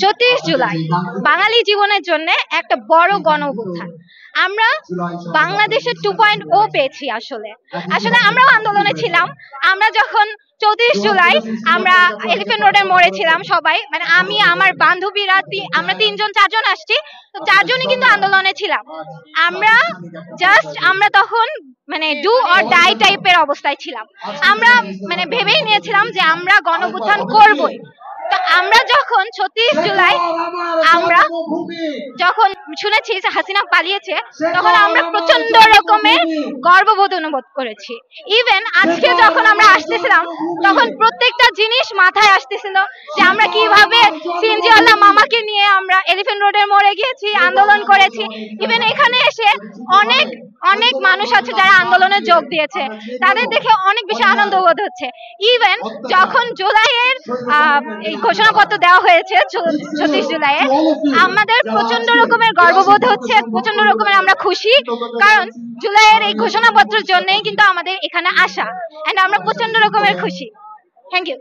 34 জুলাই বাঙালি জীবনের জন্য একটা বড় গণ অভ্যুত্থান। আমরা বাংলাদেশের 2.0 পেয়েছি। আসলে আসলে আমরাও আন্দোলনে ছিলাম। আমরা যখন 34 জুলাই আমরা এলিফ্যান্ট রোডের মোড়ে ছিলাম, সবাই মানে আমি আমার বান্ধবীরা আমরা 3-4 জন আসছি, তো 4 জনই কিন্তু আন্দোলনে ছিলাম। আমরা তখন মানে ডু অর ডাই টাইপের অবস্থায় ছিলাম। আমরা মানে ভেবেই নিয়েছিলাম যে আমরা গণ অভ্যুত্থান করবই। তো আমরা যখন 36 জুলাই আমরা যখন শুনেছি যে হাসিনা পালিয়েছে, তখন আমরা প্রচন্ড রকমের গর্ববোধ অনুভব করেছি। ইভেন আজকে যখন আমরা আসতেছিলাম, তখন প্রত্যেকটা জিনিস মাথায় আসতেছিল যে আমরা কিভাবে সিএনজিওয়ালা মামাকে নিয়ে আমরা এলিফ্যান্ট রোডের মোড়ে গিয়েছি, আন্দোলন করেছি। ইভেন এখানে এসে অনেক অনেক মানুষ আছে যারা আন্দোলনে যোগ দিয়েছে, তাদের দেখে অনেক বেশি আনন্দ বোধ হচ্ছে। ইভেন যখন জুলাইয়ের এই ঘোষণাপত্র দেওয়া হয়েছে 36 জুলাইয়ে, আমাদের প্রচন্ড রকমের গর্ববোধ হচ্ছে, প্রচন্ড রকমের আমরা খুশি, কারণ জুলাইয়ের এই ঘোষণাপত্রের জন্যই কিন্তু আমাদের এখানে আসা, এন্ড আমরা প্রচন্ড রকমের খুশি। Thank you.